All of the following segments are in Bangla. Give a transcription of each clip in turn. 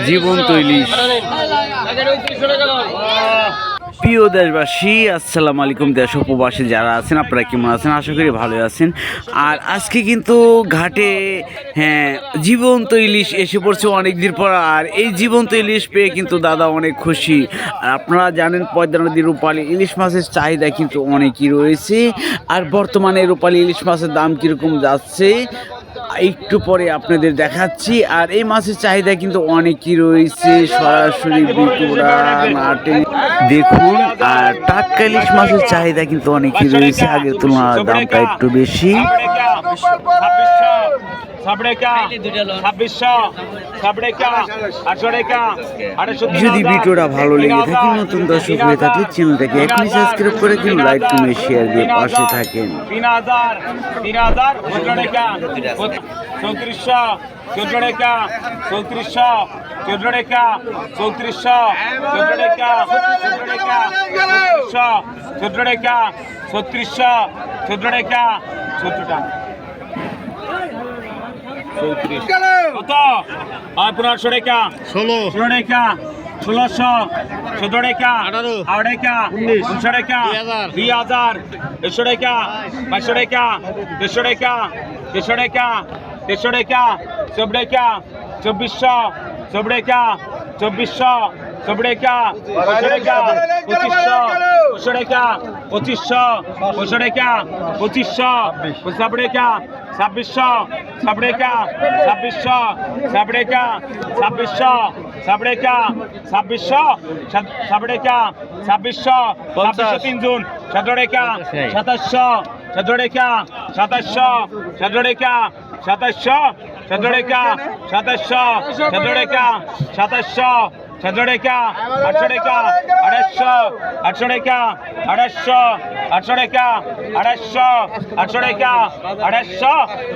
জীবন্ত ইলিশ। প্রিয় দেশবাসী, আসসালামু আলাইকুম। দেশ উপবাসী যারা আছেন আপনারা কেমন আছেন? আশা করি ভালো আছেন। আর আজকে কিন্তু ঘাটে জীবন্ত ইলিশ এসে পড়ছে অনেক দিন পর। আর এই জীবন্ত ইলিশ পেয়ে কিন্তু দাদা অনেক খুশি। আর আপনারা জানেন পদ্মা নদীর রূপালী ইলিশ মাছের চাহিদা কিন্তু অনেকই রয়েছে। আর বর্তমানে রূপালী ইলিশ মাছের দাম কীরকম যাচ্ছে একটু পরে আপনাদের দেখাচ্ছি। আর এই মাছের চাহিদা কিন্তু অনেকই রয়েছে, সরাসরি বিটুরা নাটে দেখুন। আর টাটকা ইলিশ মাছের চাহিদা কিন্তু অনেকই রয়েছে, আগের তুলনায় দামটা একটু বেশি। যদি ভিডিওটা ভালো লেগে থাকে, নতুন দর্শক হয়ে থাকলে চ্যানেলটাকে এখনই সাবস্ক্রাইব করে দিন, লাইক কমেন্ট শেয়ার দিয়ে পাশে থাকেন। 3000 3400 3400 3400 3400 3400 কত? আর 1500 টাকা 16 টাকা 1600 17 টাকা 18 টাকা 1900 টাকা 2000 100 টাকা 2200 টাকা 300 টাকা 300 টাকা 300 টাকা 24 টাকা 2400 24 টাকা 2400 24 টাকা 2500 টাকা 2500 টাকা 2500 টাকা 2500 টাকা 2600 টাকা 2600 টাকা 2600 টাকা 2600 টাকা 2600 3 জুন 17 টাকা 2700 টাকা 2700 টাকা 2700 টাকা 2700 টাকা 2700 17 টাকা 800 টাকা 800 টাকা 800 টাকা 800 টাকা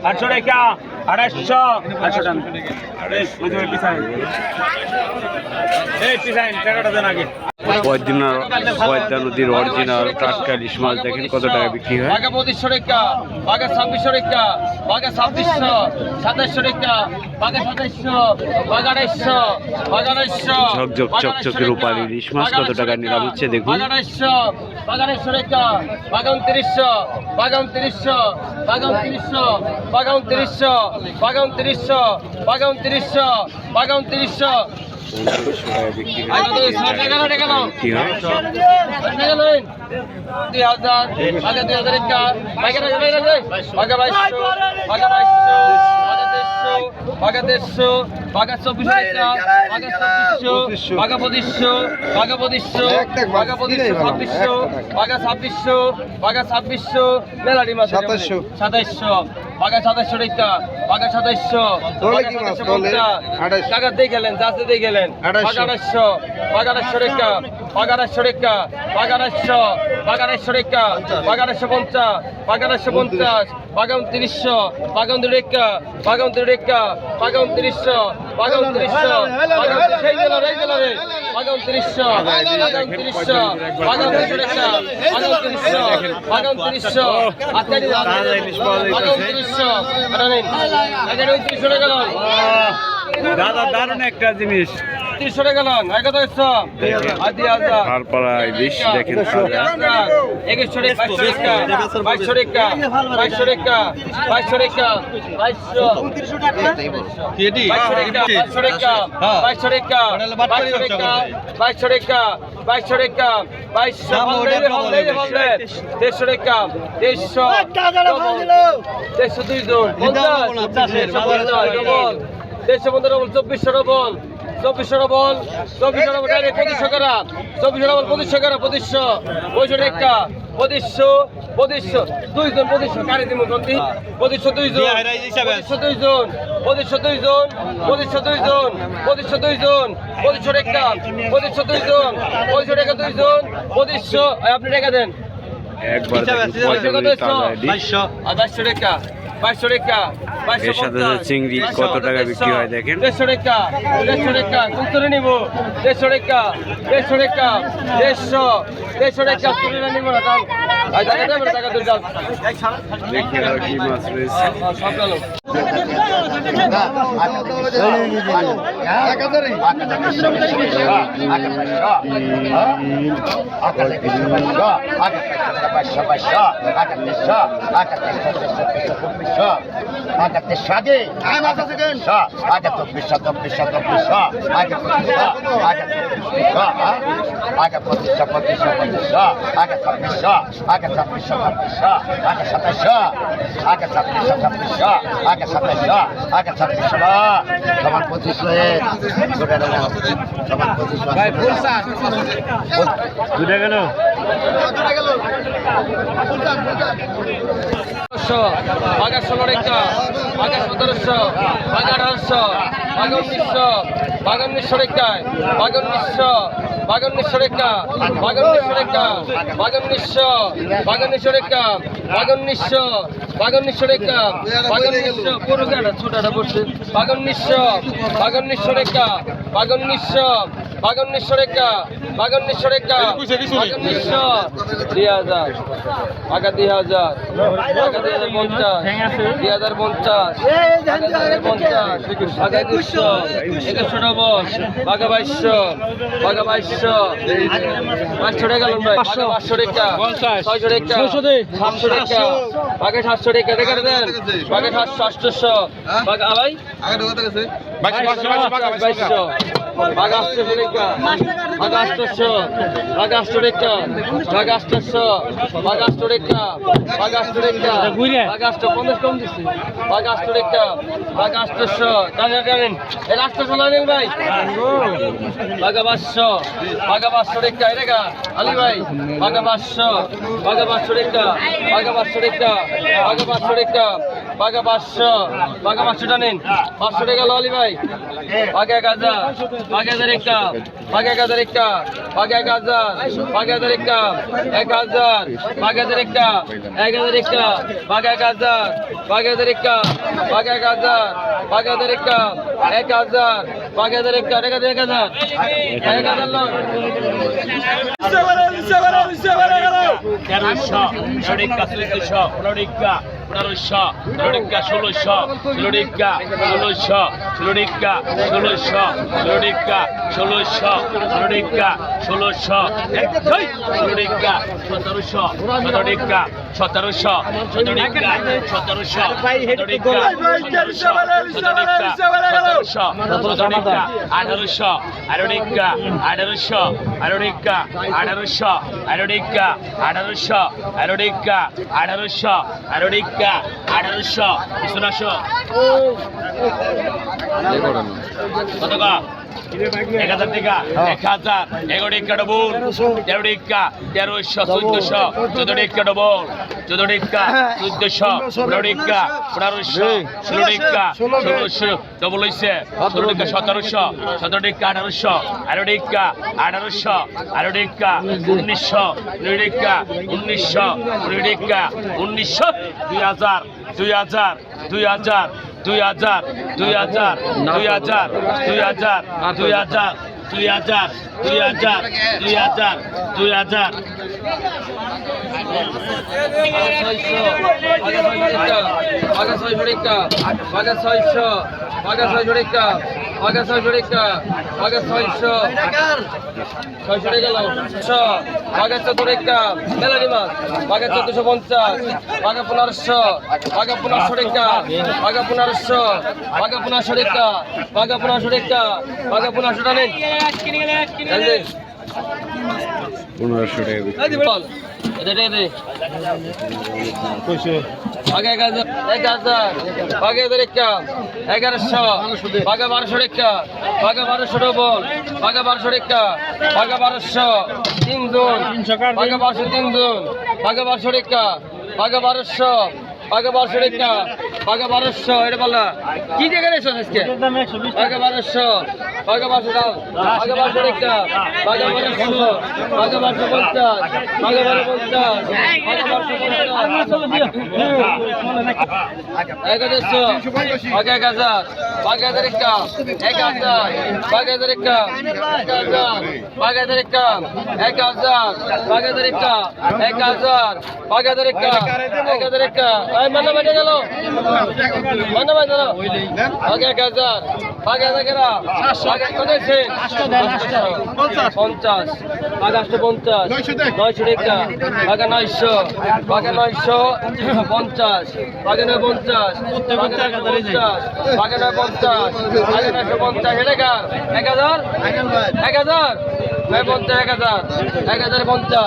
800 টাকা 800 পদ্মা নদীর অরিজিনাল টাটকা ইলিশ মাছ দেখেন কত টাকা বিক্রি হয়। 2500 টাকা, 2600 টাকা, 2600, 2700 টাকা, 2700, 2800, ঝকঝক চকচকে রূপালী ইলিশ মাছ কত টাকা নিলাম হচ্ছে দেখুন। 2800 টাকা, 2900, 2900, 2900, 2900, 2900, 2900, মেলাডি মাছ 2700 টাকা দিয়ে গেলেন, যাতে দিয়ে গেলেন 2800 টাকা, 2800 টাকা, 2800 টাকা, 2850, 2850, 2900, 29 টাকা, 29 টাকা, 2900, 2900, 2900, দাদা দারুণ একটা জিনিস। 3000 টাকা লন, এক কথা হচ্ছে আদি হাজার তারপরে ইলিশ দেখেন 2100 টাকা, 2200 টাকা, 2200 টাকা, 2200 টাকা, 2200 টাকা, 2200 কেডি 2200 টাকা, 2200 টাকা, 2200 টাকা, 2200 টাকা, 2200 টাকা, 2200 টাকা, 2200 বললে 150 টাকা, 150 102 জন 50 ডবল 115 ডবল 2400 ডবল 2400 বল 2400 বল ডাইরেক্ট 2500 করা 2400 বল 2500 করা 2500 টাকা 2500 দুইজন 2500 কারে দিমু জলদি 2500 দুইজন 2500 দুইজন 2500 দুইজন 2500 দুইজন 2500 দুইজন 2500 টাকা 2500 দুইজন 2500 টাকা দুইজন 2500 আপনি টাকা দেন একবার 2200 আর 2200 টাকা 2200 টাকা এর সাথে চিংড়ি কত টাকা বিক্রি হয় দেখেন। 150 টাকা 150 টাকা কুত্তরে নিব 150 টাকা 150 টাকা 150 টাকা কুত্তরে নিব না ভাই টাকা দেবেন টাকা তুই যাও দেখি আরো কি মাছ রয়েছে। সব গেল সমান 25 সমান 25 ভাই ফুল চাষ দুটা গেল বাঘা 16 টাকা বাঘা 1700 বাঘা 1800 বাঘা 1900 বাঘা 1900 টাকা বাঘা 1900 বাঘা 1900 টাকা বাঘা 1900 টাকা বাঘা 1900 বাঘা 1900 টাকা বাঘা 1900 বাঘা 1900 টাকা বাঘা 1900 পুরো গাড়া ছোটটা পড়ছে বাঘা 1900 বাঘা 1900 টাকা বাঘা 1900 বাঘা 1900 টাকা বাঘা 1900 টাকা বাঘা 1900 2000 বাঘা 2000 বাঘা 2050 2050 বাঘা 2100 2100 ডবল বাঘা 2200 বাঘা 2200 500 টাকা লোন ভাই বাঘা 500 টাকা 600 টাকা 700 টাকা বাঘা 700 টাকা দেখা দেন বাঘা 700 বাঘা ভাই বাঘা 800 বাঘা 800 টাকা বাঘা 800 বাঘা 800 টাকা বাঘা 800 বাঘা 800 টাকা বাঘা 800 টাকা বাঘা 850 কম দিচ্ছে বাঘা 800 টাকা বাঘা 800 জানেন এই 800 লাইন ভাই বাঘা 500 বাঘা 500 টাকা এই টাকা আলী ভাই বাঘা 500 বাঘা 500 টাকা বাঘা 500 টাকা বাঘা 500 টাকা বাঘা 500 বাঘা 500 জানেন 500 টাকা আলী ভাই বাঘা 1000 বাঘা 1000 টাকা বাঘা 1000 টাকা বাঘা 1000 বাঘা 1000 টাকা 1000 বাঘা 1000 টাকা 1000 টাকা বাঘা 1000 বাঘা 1000 টাকা বাঘা 1000 বাঘা 1000 টাকা 1000 বাঘা 1000 টাকা টাকা 1000 1000 লোক 1000 টাকা 1000 11 টাকা ডবল 13 টাকা 1300 1400 14 টাকা ডবল 14 টাকা 1400 15 টাকা 1500 16 টাকা 1600 ডবল হইছে 16 টাকা 1700 17 টাকা 1800 18 টাকা 1800 18 টাকা 1900 19 টাকা 1900 19 টাকা 1900 2000 2000 2000 2000 2000 2000 2000 2000 2000 2000 2000 2000 বাঘা 600 টাকা বাঘা 600 বাঘা 600 টাকা বাঘা 600 টাকা বাঘা 600 600 টাকা লাও বাঘা 14 টাকা মেলারি মাছ বাঘা 1450 বাঘা 1500 বাঘা 1500 টাকা বাঘা 1500 বাঘা 1500 টাকা বাঘা 1500 টাকা বাঘা 1500 টাকা নেন 1500 টাকা বাঘা 1000 বাঘা 1000 টাকা 1100 বাঘা 1200 টাকা বাঘা 1200 ডবল বাঘা 1200 টাকা বাঘা 1200 তিনজন বাঘা 1200 তিনজন বাঘা 1200 টাকা বাঘা 1200 বাঘা 1200 টাকা বাঘা 1200 এটা বলা কি জায়গা রেছো আজকে বাঘা 1200 বাঘা 1200 দাও বাঘা 1200 টাকা বাঘা 1200 বাঘা 1250 বাঘা 1250 বাঘা 1250 1100 বাঘা 1000 বাঘ হাজার একটা 1000 বাঘ হাজার একটা 1000 বাঘ হাজার একটা 1000 বাঘ হাজার একটা 1000 বাঘ হাজার একটা 1000 একটা এই মানা বেটে গেল মানা বেটে গেল বাঘ 1000 বাঘ হাজার কেরা বাঘ কত আছে 50 বাঘ 850 900 টাকা বাঘ 900 বাঘ 950 বাঘ 950 বাঘ 950 বাঘ 950 টাকা 1000 1000 1000 1050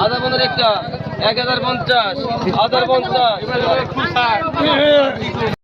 আধার বন্ধ একটা 1050 1050